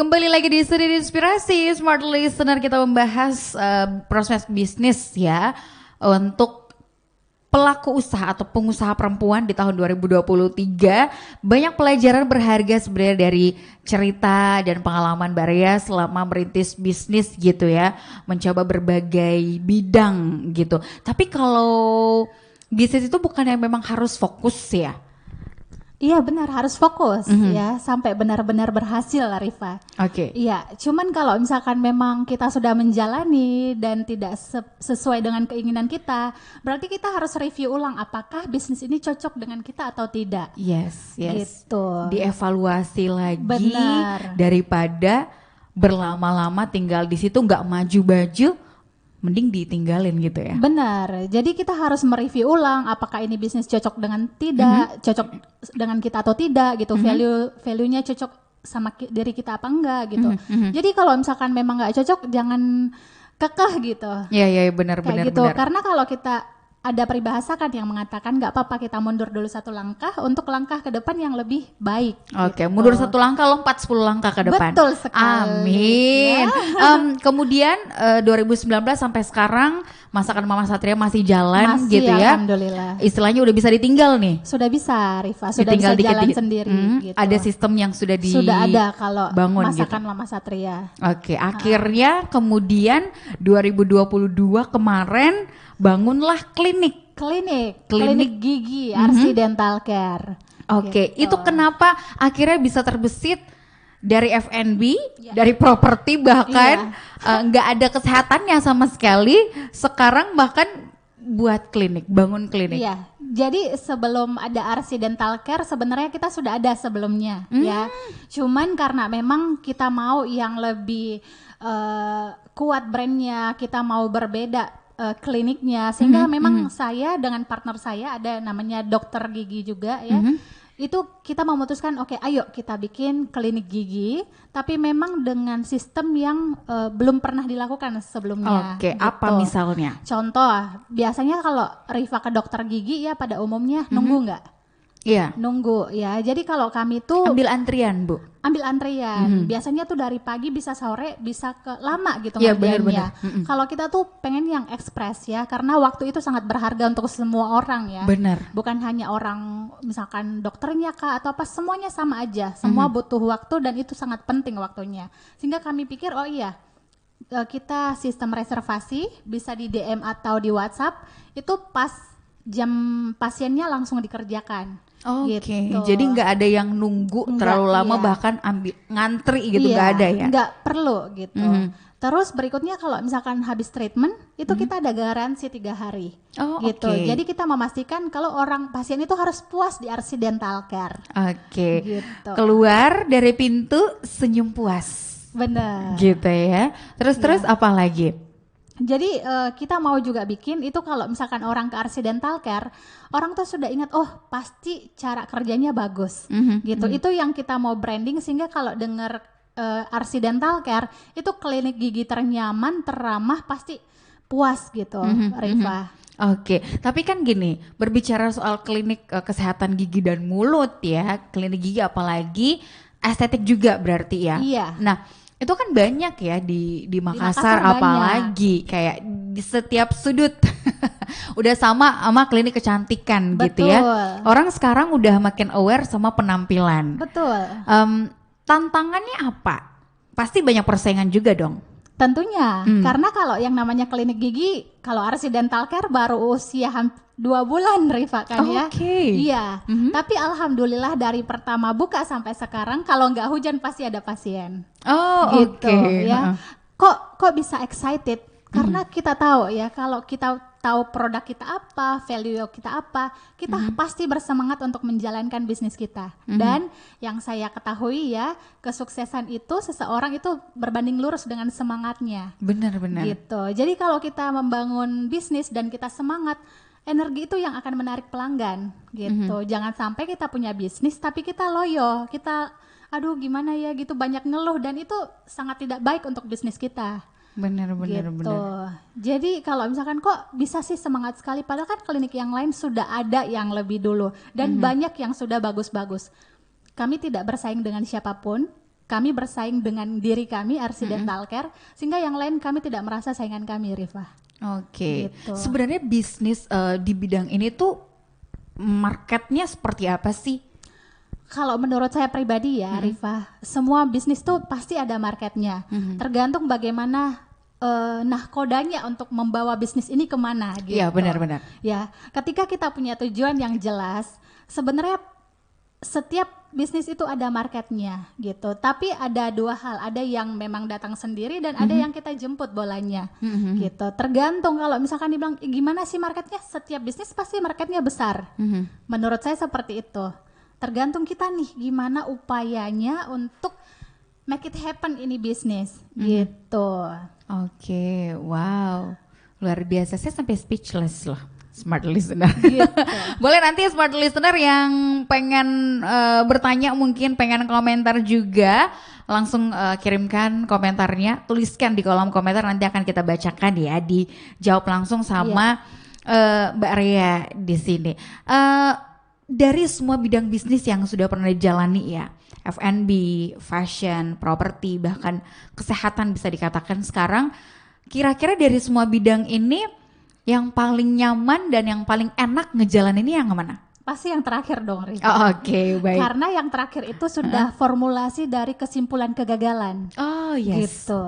Kembali lagi di Studi Inspirasi Smart Listener, kita membahas proses bisnis ya untuk pelaku usaha atau pengusaha perempuan di tahun 2023. Banyak pelajaran berharga sebenarnya dari cerita dan pengalaman Mbak Ria selama merintis bisnis gitu ya, mencoba berbagai bidang gitu. Tapi kalau bisnis itu bukan yang memang harus fokus ya. Iya benar, harus fokus ya sampai benar-benar berhasil lah Rifa. Oke. Iya, cuman kalau misalkan memang kita sudah menjalani dan tidak sesuai dengan keinginan kita, berarti kita harus review ulang apakah bisnis ini cocok dengan kita atau tidak. Yes. Gitu. Dievaluasi lagi. Benar. Daripada berlama-lama tinggal di situ nggak maju-maju, mending ditinggalin gitu ya. Benar. Jadi kita harus mereview ulang apakah ini bisnis cocok dengan cocok dengan kita atau tidak gitu. Value-nya cocok sama diri kita apa enggak gitu. Jadi kalau misalkan memang nggak cocok, jangan kekeh gitu. Iya benar. Gitu. Karena kalau kita ada peribahasa kan yang mengatakan nggak apa-apa kita mundur dulu 1 langkah untuk langkah ke depan yang lebih baik. Oke, gitu. mundur 1 langkah, lompat 10 langkah ke depan. Betul sekali. Amin. Ya. Kemudian 2019 sampai sekarang masakan Mama Satria masih jalan Masih, gitu ya. Alhamdulillah. Istilahnya udah bisa ditinggal nih. Sudah bisa, Rifa. Sudah Ditinggal bisa jalan dikit-dikit. sendiri. Gitu. Ada sistem yang sudah ada kalau bangun masakan gitu. Mama Satria. Oke, akhirnya kemudian 2022 kemarin bangunlah klinik. Klinik gigi, RC Dental Care. Oke, Gitu. itu kenapa akhirnya bisa terbesit dari F&B, dari properti bahkan nggak ada kesehatannya sama sekali, sekarang bahkan buat klinik, bangun klinik. Iya, jadi sebelum ada RC Dental Care sebenarnya kita sudah ada sebelumnya ya. Cuman karena memang kita mau yang lebih kuat brandnya, kita mau berbeda kliniknya, sehingga memang saya dengan partner saya ada namanya dokter gigi juga ya. Itu kita memutuskan oke, ayo kita bikin klinik gigi, tapi memang dengan sistem yang belum pernah dilakukan sebelumnya. Oke, gitu. apa misalnya? Contoh, biasanya kalau Rifa ke dokter gigi ya pada umumnya nunggu nggak? Iya. Nunggu ya. Jadi kalau kami tuh Ambil antrian, Bu. ambil antrian. Biasanya tuh dari pagi bisa sore bisa ke lama gitu Iya, ngerjainnya. benar-benar. Kalau kita tuh pengen yang ekspres ya, karena waktu itu sangat berharga untuk semua orang ya. Benar. Bukan hanya orang misalkan dokternya kah atau apa, semuanya sama aja. Semua butuh waktu dan itu sangat penting waktunya. Sehingga kami pikir oh iya, kita sistem reservasi bisa di DM atau di WhatsApp, itu pas jam pasiennya langsung dikerjakan. Oke, Gitu. jadi nggak ada yang nunggu terlalu lama, bahkan ambil ngantri gitu, nggak ada ya? Nggak perlu gitu. Terus berikutnya kalau misalkan habis treatment itu kita ada garansi 3 hari. Oh, gitu. oke. Jadi kita memastikan kalau orang pasien itu harus puas di RC Dental Care. Oke, Gitu. keluar dari pintu senyum puas, Benar. gitu ya. Terus apa lagi? Jadi kita mau juga bikin itu kalau misalkan orang ke RC Dental Care, orang tuh sudah ingat oh pasti cara kerjanya bagus, gitu. Itu yang kita mau branding sehingga kalau dengar RC Dental Care itu klinik gigi ternyaman, teramah, pasti puas gitu, Rifa. Oke, tapi kan gini, berbicara soal klinik kesehatan gigi dan mulut ya, klinik gigi apalagi estetik juga berarti ya. Iya. Nah, itu kan banyak ya di Makassar, Makassar apalagi kayak di setiap sudut udah sama klinik kecantikan gitu ya. Betul. Orang sekarang udah makin aware sama penampilan. Betul. Tantangannya apa? Pasti banyak persaingan juga dong. Tentunya, karena kalau yang namanya klinik gigi, kalau RC Dental Care baru usia 2 bulan Rifa kan ya. Oke. Iya, tapi alhamdulillah dari pertama buka sampai sekarang kalau nggak hujan pasti ada pasien. Oh, Gitu oke. ya. Kok bisa excited? Karena kita tahu ya, kalau kita tahu produk kita apa, value kita apa, kita pasti bersemangat untuk menjalankan bisnis kita. Dan yang saya ketahui ya, kesuksesan itu seseorang itu berbanding lurus dengan semangatnya. Benar-benar. Gitu. Jadi kalau kita membangun bisnis dan kita semangat, energi itu yang akan menarik pelanggan. Gitu. Jangan sampai kita punya bisnis tapi kita loyo, kita aduh gimana ya gitu, banyak ngeluh, dan itu sangat tidak baik untuk bisnis kita. Benar. Gitu. Jadi kalau misalkan kok bisa sih semangat sekali, padahal kan klinik yang lain sudah ada yang lebih dulu dan banyak yang sudah bagus-bagus. Kami tidak bersaing dengan siapapun, kami bersaing dengan diri kami RC Dental Care, sehingga yang lain kami tidak merasa saingan kami, Rifah. Oke. Gitu. Sebenarnya bisnis di bidang ini tuh marketnya seperti apa sih? Kalau menurut saya pribadi ya, Rifah, semua bisnis tuh pasti ada marketnya. Tergantung bagaimana nahkodanya untuk membawa bisnis ini kemana gitu. Iya, benar-benar. Ya, ketika kita punya tujuan yang jelas, sebenarnya setiap bisnis itu ada marketnya gitu. Tapi ada dua hal, ada yang memang datang sendiri dan ada yang kita jemput bolanya gitu. Tergantung kalau misalkan dibilang gimana sih marketnya, setiap bisnis pasti marketnya besar. Menurut saya seperti itu. Tergantung kita nih gimana upayanya untuk make it happen ini bisnis gitu. Oke, wow, luar biasa. Saya sampai speechless loh, smart listener. Gitu. Boleh nanti smart listener yang pengen bertanya, mungkin pengen komentar juga, langsung kirimkan komentarnya, tuliskan di kolom komentar, nanti akan kita bacakan ya, dijawab langsung sama Mbak Rea di sini. Dari semua bidang bisnis yang sudah pernah dijalani ya, F&B, fashion, properti, bahkan kesehatan bisa dikatakan sekarang, kira-kira dari semua bidang ini yang paling nyaman dan yang paling enak ngejalaninnya yang mana? Pasti yang terakhir dong, Rifah. Oh, oke, baik. Karena yang terakhir itu sudah formulasi dari kesimpulan kegagalan. Oh, yes. Gitu.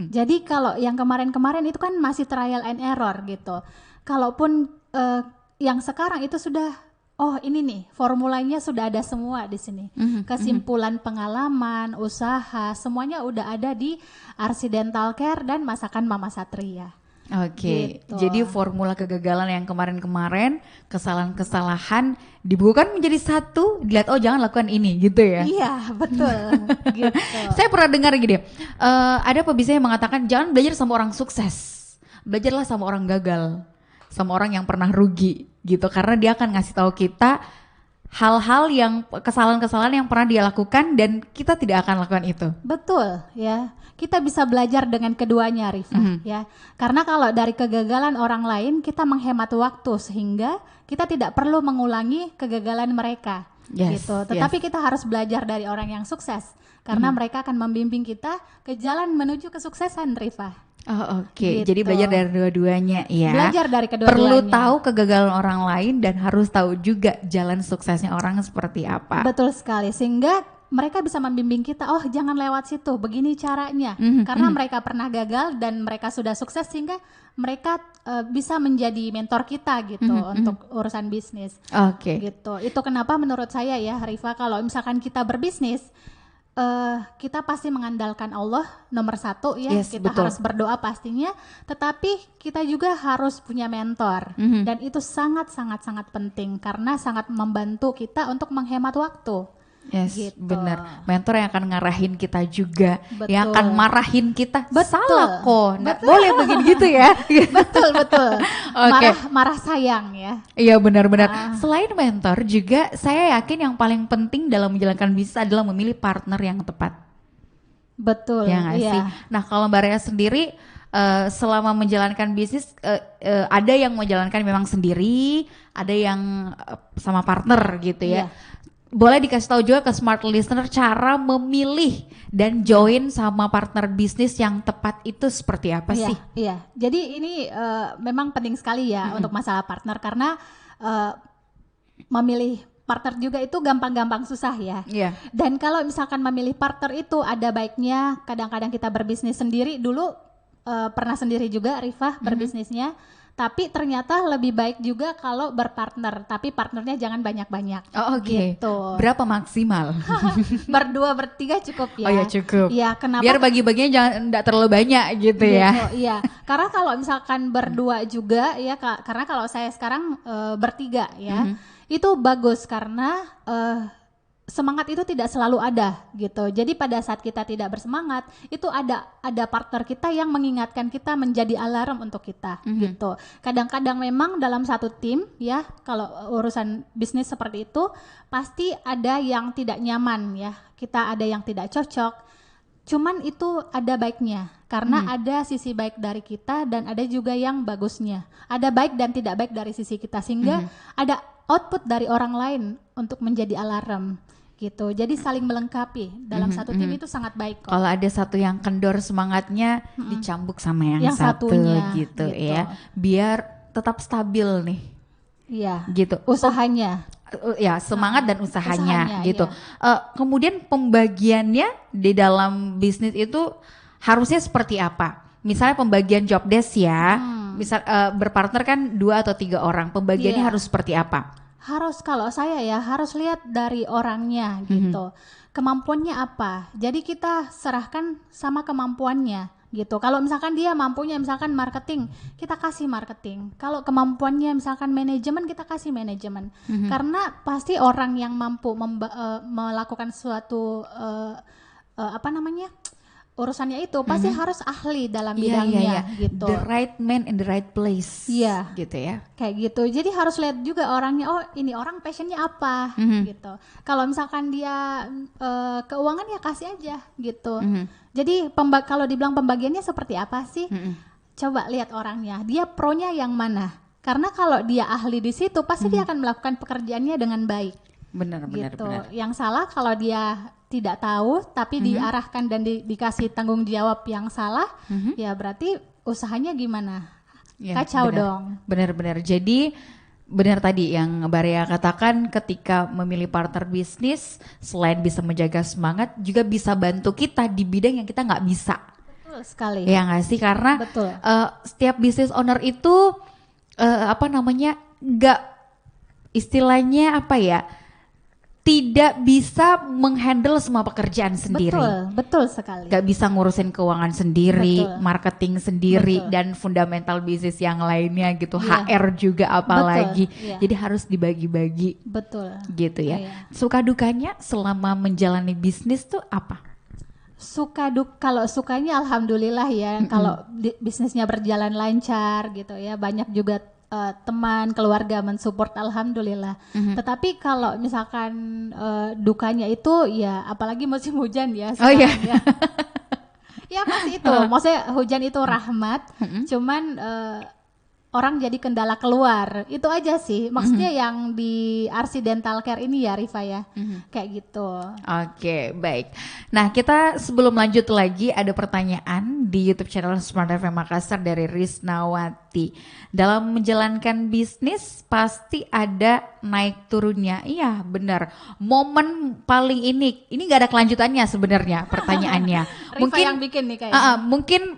Jadi kalau yang kemarin-kemarin itu kan masih trial and error gitu. Kalaupun yang sekarang itu sudah ini nih formulanya sudah ada semua di sini. Kesimpulan pengalaman, usaha, semuanya udah ada di RC Dental Care dan Masakan Mama Satria. Oke, Gitu. jadi formula kegagalan yang kemarin-kemarin, kesalahan-kesalahan dibukukan menjadi satu, dilihat jangan lakukan ini gitu ya. Iya, betul. Gitu. Saya pernah dengar gini, ada pebisnis yang mengatakan jangan belajar sama orang sukses, belajarlah sama orang gagal, sama orang yang pernah rugi gitu, karena dia akan ngasih tahu kita hal-hal yang kesalahan-kesalahan yang pernah dia lakukan dan kita tidak akan lakukan itu. Betul ya, kita bisa belajar dengan keduanya, Rifah ya. Karena kalau dari kegagalan orang lain kita menghemat waktu sehingga kita tidak perlu mengulangi kegagalan mereka. Yes, Gitu. Tetapi kita harus belajar dari orang yang sukses karena mereka akan membimbing kita ke jalan menuju kesuksesan, Rifah. Oh, oke. Gitu. Jadi belajar dari dua-duanya ya. Belajar dari kedua-duanya. Perlu tahu kegagalan orang lain dan harus tahu juga jalan suksesnya orang seperti apa. Betul sekali, sehingga mereka bisa membimbing kita, jangan lewat situ, begini caranya. Karena mereka pernah gagal dan mereka sudah sukses sehingga mereka bisa menjadi mentor kita gitu untuk urusan bisnis. Oke. Gitu. Itu kenapa menurut saya ya, Rifah, kalau misalkan kita berbisnis, kita pasti mengandalkan Allah nomor satu ya. Yes, kita betul. harus berdoa pastinya, tetapi kita juga harus punya mentor dan itu sangat penting karena sangat membantu kita untuk menghemat waktu. Yes, Gitu. benar. Mentor yang akan ngarahin kita juga, Betul. yang akan marahin kita. Betul. Salah kok, nggak boleh begini gitu ya. betul Oke. marah sayang ya. Iya, benar-benar. Selain mentor juga, saya yakin yang paling penting dalam menjalankan bisnis adalah memilih partner yang tepat. Betul. Ya nggak sih? Nah, kalau Mbak Rea sendiri selama menjalankan bisnis, ada yang menjalankan memang sendiri, ada yang sama partner gitu ya. Boleh dikasih tahu juga ke smart listener cara memilih dan join sama partner bisnis yang tepat itu seperti apa sih? Iya. Jadi ini memang penting sekali ya untuk masalah partner karena memilih partner juga itu gampang-gampang susah ya. Iya. Dan kalau misalkan memilih partner itu ada baiknya, kadang-kadang kita berbisnis sendiri dulu, pernah sendiri juga Rifah berbisnisnya. Tapi ternyata lebih baik juga kalau berpartner, tapi partnernya jangan banyak-banyak. Oh, oke. Gitu. Berapa maksimal? Berdua, bertiga cukup ya. Oh ya, cukup. Iya, kenapa? Biar bagi-baginya jangan enggak terlalu banyak gitu ya. Iya, karena kalau misalkan berdua juga ya, karena kalau saya sekarang bertiga ya, itu bagus karena semangat itu tidak selalu ada gitu. Jadi pada saat kita tidak bersemangat, itu ada partner kita yang mengingatkan kita, menjadi alarm untuk kita gitu. Kadang-kadang memang dalam satu tim ya, kalau urusan bisnis seperti itu pasti ada yang tidak nyaman ya. Kita ada yang tidak cocok. Cuman itu ada baiknya karena ada sisi baik dari kita dan ada juga yang bagusnya. Ada baik dan tidak baik dari sisi kita sehingga ada output dari orang lain untuk menjadi alarm gitu. Jadi saling melengkapi dalam satu tim itu sangat baik kok. Kalau ada satu yang kendor semangatnya, dicambuk sama yang satu satunya, gitu gitu. ya, biar tetap stabil nih. Iya. Gitu. Usahanya. Ya, semangat dan usahanya gitu. Iya. Kemudian pembagiannya di dalam bisnis itu harusnya seperti apa? Misalnya pembagian job desk ya, misal berpartner kan 2 atau 3 orang, pembagiannya Iya. harus seperti apa? Harus, kalau saya ya harus lihat dari orangnya gitu. Kemampuannya apa? Jadi kita serahkan sama kemampuannya gitu. Kalau misalkan dia mampunya misalkan marketing, kita kasih marketing. Kalau kemampuannya misalkan manajemen, kita kasih manajemen. Karena pasti orang yang mampu melakukan suatu urusannya itu pasti harus ahli dalam bidangnya gitu. The right man in the right place. Iya. Gitu ya. Kayak gitu. Jadi harus lihat juga orangnya, oh ini orang passionnya apa gitu. Kalau misalkan dia keuangan ya kasih aja gitu. Jadi kalau dibilang pembagiannya seperti apa sih? Coba lihat orangnya. Dia pronya yang mana? Karena kalau dia ahli di situ pasti dia akan melakukan pekerjaannya dengan baik. Benar. Yang salah kalau dia tidak tahu tapi diarahkan dan dikasih tanggung jawab yang salah, ya berarti usahanya gimana? Ya, Kacau benar. dong. Benar. Jadi benar tadi yang Mbak Rea katakan, ketika memilih partner bisnis, selain bisa menjaga semangat, juga bisa bantu kita di bidang yang kita nggak bisa. Betul sekali. Ya nggak sih? Karena Betul. setiap business owner itu nggak, istilahnya apa ya? Tidak bisa menghandle semua pekerjaan sendiri. Betul sekali. Gak bisa ngurusin keuangan sendiri, Betul. marketing sendiri, Betul. dan fundamental bisnis yang lainnya gitu. Iya. HR juga apalagi. Iya. Jadi harus dibagi-bagi Betul. gitu ya. Iya. Suka dukanya selama menjalani bisnis tuh apa? Kalau sukanya alhamdulillah ya, kalau bisnisnya berjalan lancar gitu ya, banyak juga teman, keluarga mensupport alhamdulillah. Tetapi kalau misalkan dukanya itu ya apalagi musim hujan ya Oh iya. sekarang ya. Ya pasti itu, maksudnya hujan itu rahmat, cuman orang jadi kendala keluar, itu aja sih. Maksudnya yang di RC Dental Care ini ya Rifa ya, kayak gitu. Oke, baik. Nah, kita sebelum lanjut lagi ada pertanyaan di YouTube channel Smart FM Makassar dari Risnawati. Dalam menjalankan bisnis pasti ada naik turunnya. Iya, benar. Momen paling ini nggak ada kelanjutannya sebenarnya pertanyaannya. Rifa yang bikin nih kayaknya. Mungkin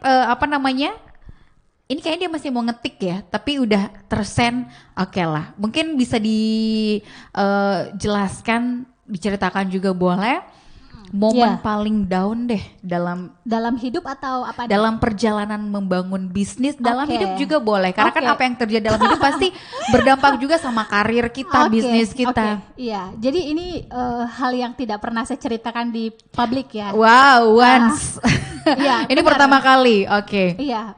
ini kayaknya dia masih mau ngetik ya, tapi udah tersend. Oke lah, mungkin bisa dijelaskan, diceritakan juga boleh. Momen paling down deh dalam hidup atau apa? Dalam perjalanan membangun bisnis, dalam hidup juga boleh. Karena kan apa yang terjadi dalam hidup pasti berdampak juga sama karir kita, bisnis kita. Iya, jadi ini hal yang tidak pernah saya ceritakan di publik ya. Wow, once. Iya, ini benar. pertama kali, oke. Iya,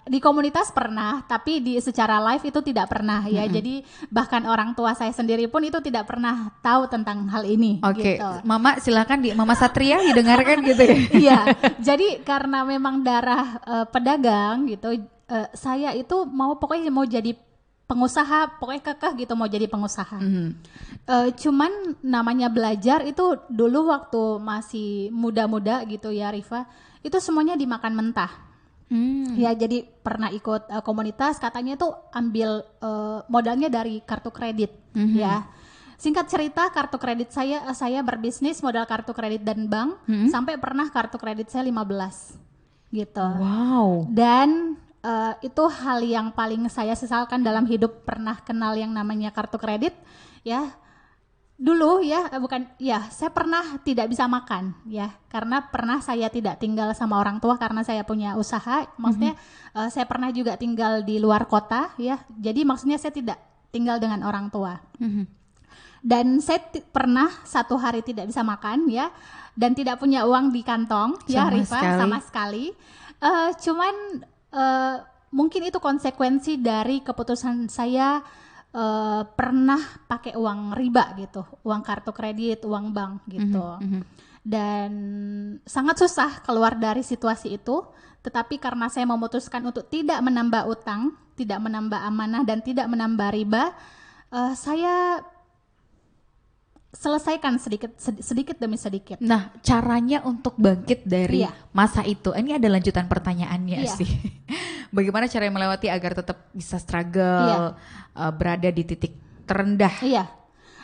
di komunitas pernah, tapi secara live itu tidak pernah ya. Jadi bahkan orang tua saya sendiri pun itu tidak pernah tahu tentang hal ini. Oke, gitu. Mama silakan Mama Satria didengarkan gitu ya. Iya, jadi karena memang darah pedagang gitu, saya itu pokoknya mau jadi pengusaha, pokoknya kekeh gitu mau jadi pengusaha. Cuman namanya belajar itu dulu waktu masih muda-muda gitu ya Rifa, itu semuanya dimakan mentah. Ya jadi pernah ikut komunitas, katanya tuh ambil modalnya dari kartu kredit ya. Singkat cerita, kartu kredit saya berbisnis modal kartu kredit dan bank sampai pernah kartu kredit saya 15 gitu. Wow. Dan itu hal yang paling saya sesalkan dalam hidup, pernah kenal yang namanya kartu kredit ya. Dulu ya, saya pernah tidak bisa makan ya, karena pernah saya tidak tinggal sama orang tua karena saya punya usaha. Maksudnya saya pernah juga tinggal di luar kota ya, jadi maksudnya saya tidak tinggal dengan orang tua. Dan saya pernah satu hari tidak bisa makan ya, dan tidak punya uang di kantong ya Rifa, sama sekali. Cuman mungkin itu konsekuensi dari keputusan saya pernah pakai uang riba gitu, uang kartu kredit, uang bank gitu. Dan sangat susah keluar dari situasi itu, tetapi karena saya memutuskan untuk tidak menambah utang, tidak menambah amanah dan tidak menambah riba, saya selesaikan sedikit demi sedikit. Nah, caranya untuk bangkit dari Iya. masa itu, ini ada lanjutan pertanyaannya Iya. sih. Bagaimana caranya melewati agar tetap bisa struggle, berada di titik terendah? Iya.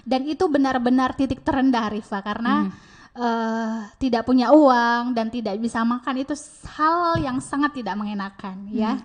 Dan itu benar-benar titik terendah, Rifa, karena tidak punya uang dan tidak bisa makan, itu hal yang sangat tidak mengenakan, ya.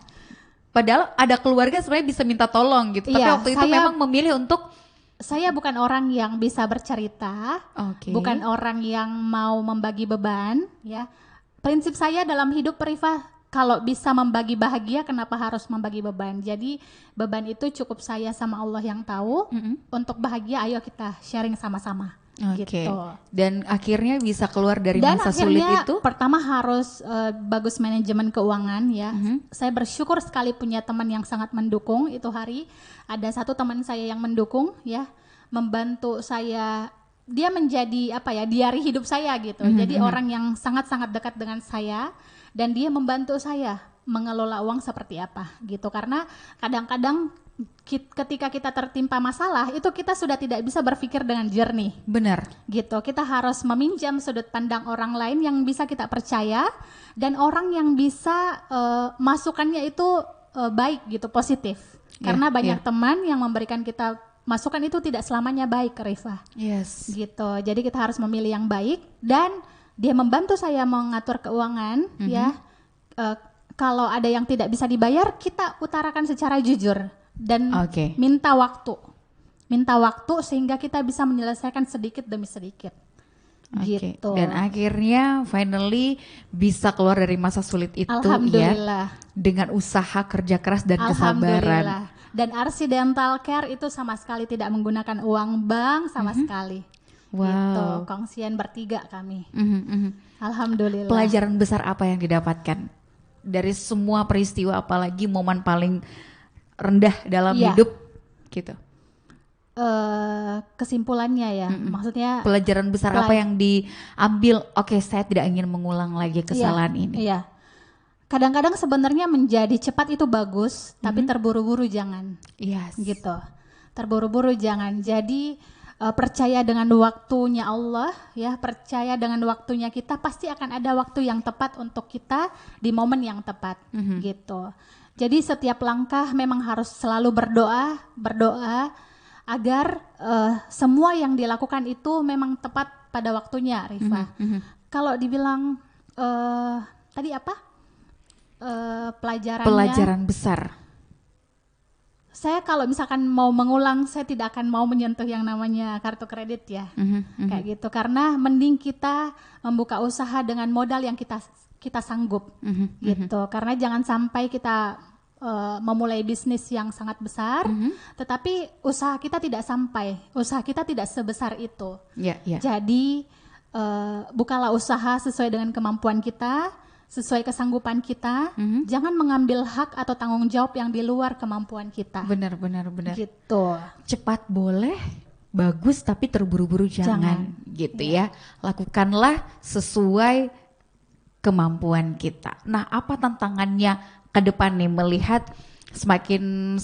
Padahal ada keluarga sebenarnya bisa minta tolong gitu, tapi Iya, waktu itu memang memilih untuk Saya bukan orang yang bisa bercerita, bukan orang yang mau membagi beban, ya. Prinsip saya dalam hidup, Rifa, kalau bisa membagi bahagia, kenapa harus membagi beban? Jadi beban itu cukup saya sama Allah yang tahu. Untuk bahagia, ayo kita sharing sama-sama. Gitu. Dan akhirnya bisa keluar dari Dan masa sulit itu. Pertama harus bagus manajemen keuangan, ya. Saya bersyukur sekali punya teman yang sangat mendukung. Itu hari ada satu teman saya yang mendukung, ya, membantu saya. Dia menjadi diari hidup saya gitu. Jadi orang yang sangat-sangat dekat dengan saya, dan dia membantu saya mengelola uang seperti apa gitu. Karena kadang-kadang ketika kita tertimpa masalah itu kita sudah tidak bisa berpikir dengan jernih. Benar. Gitu. Kita harus meminjam sudut pandang orang lain yang bisa kita percaya, dan orang yang bisa masukannya itu baik gitu, positif. Karena banyak teman yang memberikan kita masukan itu tidak selamanya baik, Rifa. Yes. Gitu. Jadi kita harus memilih yang baik, dan dia membantu saya mengatur keuangan, ya. Kalau ada yang tidak bisa dibayar, kita utarakan secara jujur dan minta waktu sehingga kita bisa menyelesaikan sedikit demi sedikit. Gitu. Dan akhirnya finally bisa keluar dari masa sulit itu, Alhamdulillah. ya, dengan usaha, kerja keras dan kesabaran. Dan RC Dental Care itu sama sekali tidak menggunakan uang bank sama sekali. Wow. Gitu. Kongsian bertiga kami. Alhamdulillah. Pelajaran besar apa yang didapatkan dari semua peristiwa, apalagi momen paling rendah dalam hidup gitu? Kesimpulannya ya, maksudnya pelajaran besar apa yang diambil? Oke, saya tidak ingin mengulang lagi kesalahan ini. Iya. Kadang-kadang sebenarnya menjadi cepat itu bagus, tapi terburu-buru jangan. Yes. Gitu. Terburu-buru jangan. Jadi percaya dengan waktunya Allah, ya, percaya dengan waktunya kita, pasti akan ada waktu yang tepat untuk kita di momen yang tepat, gitu. Jadi setiap langkah memang harus selalu berdoa agar semua yang dilakukan itu memang tepat pada waktunya, Rifa. Kalau dibilang tadi apa? Pelajaran besar. Saya kalau misalkan mau mengulang, saya tidak akan mau menyentuh yang namanya kartu kredit, ya. Kayak gitu, karena mending kita membuka usaha dengan modal yang kita sanggup, gitu. Karena jangan sampai kita memulai bisnis yang sangat besar, tetapi usaha kita tidak sebesar itu. Jadi bukalah usaha sesuai dengan kemampuan kita, sesuai kesanggupan kita. Jangan mengambil hak atau tanggung jawab yang di luar kemampuan kita. Benar. Gitu. Cepat boleh, bagus, tapi terburu-buru jangan. Gitu ya. Lakukanlah sesuai kemampuan kita. Nah, apa tantangannya ke depan nih, melihat semakin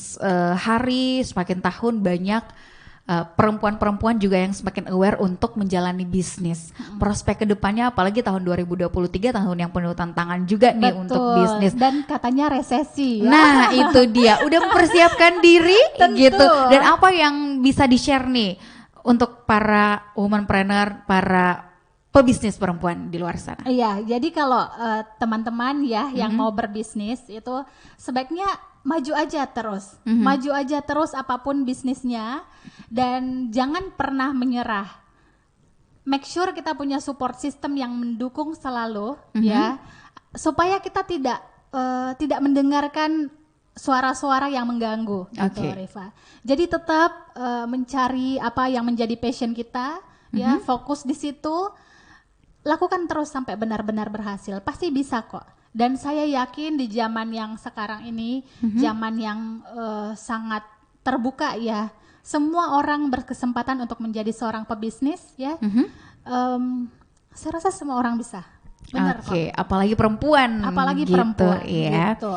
hari, semakin tahun banyak perempuan-perempuan juga yang semakin aware untuk menjalani bisnis. Prospek kedepannya, apalagi tahun 2023, tahun yang penuh tantangan juga nih. Betul. Untuk bisnis. Dan katanya resesi, ya. Nah itu dia, udah mempersiapkan diri gitu. Dan apa yang bisa di-share nih untuk para womanpreneur, para pebisnis perempuan di luar sana? Iya, jadi kalau teman-teman ya yang mau berbisnis itu sebaiknya maju aja terus apapun bisnisnya, dan jangan pernah menyerah. Make sure kita punya support system yang mendukung selalu, ya, supaya kita tidak mendengarkan suara-suara yang mengganggu, gitu, Rifa. Jadi tetap mencari apa yang menjadi passion kita, ya, fokus di situ, lakukan terus sampai benar-benar berhasil, pasti bisa kok. Dan saya yakin di zaman yang sekarang ini, zaman yang sangat terbuka, ya, semua orang berkesempatan untuk menjadi seorang pebisnis, ya. Saya rasa semua orang bisa. Benar kok. Apalagi perempuan. Apalagi gitu, perempuan. ya. Gitu.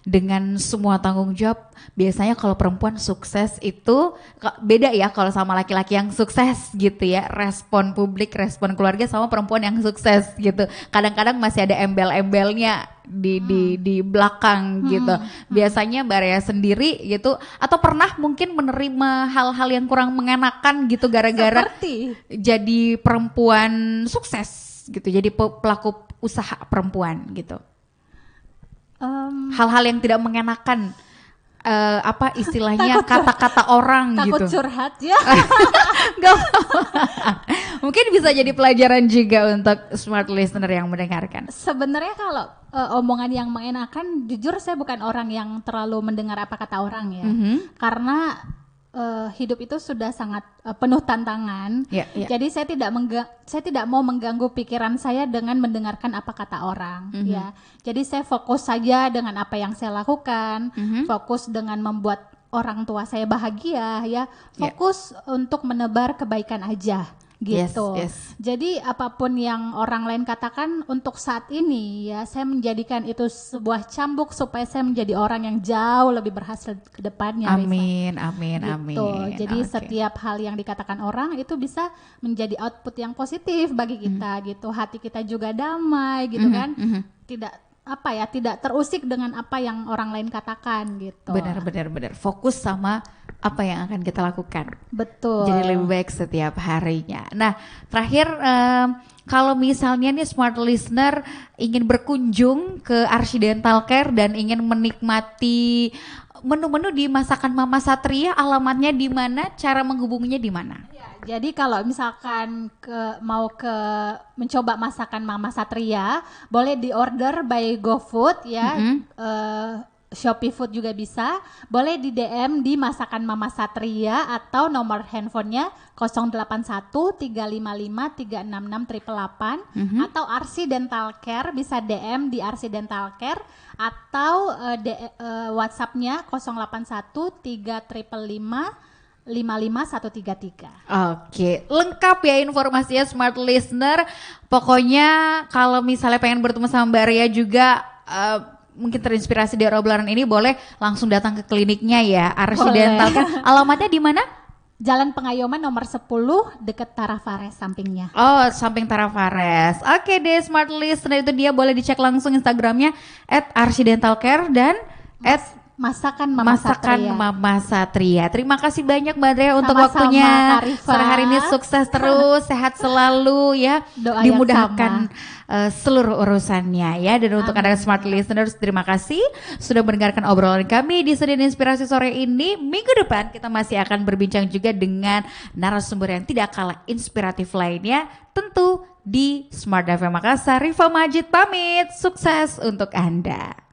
dengan semua tanggung jawab. Biasanya kalau perempuan sukses itu beda ya kalau sama laki-laki yang sukses gitu ya. Respon publik, respon keluarga sama perempuan yang sukses gitu. Kadang-kadang masih ada embel-embelnya di belakang gitu. Biasanya Mbak Rea sendiri gitu atau pernah mungkin menerima hal-hal yang kurang mengenakan gitu gara-gara jadi perempuan sukses gitu. Jadi pelaku usaha perempuan gitu. Hal-hal yang tidak mengenakan, apa istilahnya kata-kata orang takut gitu. Curhat ya. Gak mungkin bisa jadi pelajaran juga untuk smart listener yang mendengarkan. Sebenarnya kalau omongan yang mengenakan, jujur saya bukan orang yang terlalu mendengar apa kata orang ya, karena hidup itu sudah sangat penuh tantangan. Jadi saya tidak mau mengganggu pikiran saya dengan mendengarkan apa kata orang. Ya, jadi saya fokus saja dengan apa yang saya lakukan, fokus dengan membuat orang tua saya bahagia, ya, fokus untuk menebar kebaikan aja. Gitu. Jadi apapun yang orang lain katakan untuk saat ini ya saya menjadikan itu sebuah cambuk supaya saya menjadi orang yang jauh lebih berhasil ke depannya. Amin, Rifa. amin, Gitu. amin. Jadi setiap hal yang dikatakan orang itu bisa menjadi output yang positif bagi kita gitu. Hati kita juga damai gitu kan. Tidak terusik dengan apa yang orang lain katakan gitu. Benar. Fokus sama apa yang akan kita lakukan. Betul. Jadi lebih baik setiap harinya. Nah, terakhir kalau misalnya nih smart listener ingin berkunjung ke Arsy Dental Care dan ingin menikmati menu-menu di masakan Mama Satria, alamatnya di mana? Cara menghubunginya di mana? Jadi kalau misalkan mau mencoba masakan Mama Satria, boleh di order by GoFood ya. Shopee Food juga bisa. Boleh di DM di Masakan Mama Satria atau nomor handphonenya 081 355 366 888 atau Arsy Dental Care bisa DM di Arsy Dental Care atau WhatsApp-nya 081 355 55133. Oke, lengkap ya informasinya smart listener. Pokoknya kalau misalnya pengen bertemu sama Mbak Rea juga mungkin terinspirasi dari obrolan ini boleh langsung datang ke kliniknya ya Arsy Dental Care. Alamatnya di mana? Jalan Pengayoman nomor 10 deket Tarafares sampingnya. Oh, samping Tarafares. Oke deh smart listener, itu dia, boleh dicek langsung Instagramnya @arsy_dental_care dan Masakan Mama Satria. Terima kasih banyak Mbak Rea untuk waktunya. Sore hari ini sukses terus, sehat selalu ya. Doa dimudahkan seluruh urusannya ya. Dan untuk Anda smart listeners, terima kasih sudah mendengarkan obrolan kami di Senin Inspirasi sore ini. Minggu depan kita masih akan berbincang juga dengan narasumber yang tidak kalah inspiratif lainnya, tentu di Smart FM Makassar. Rifa Majid pamit, sukses untuk Anda.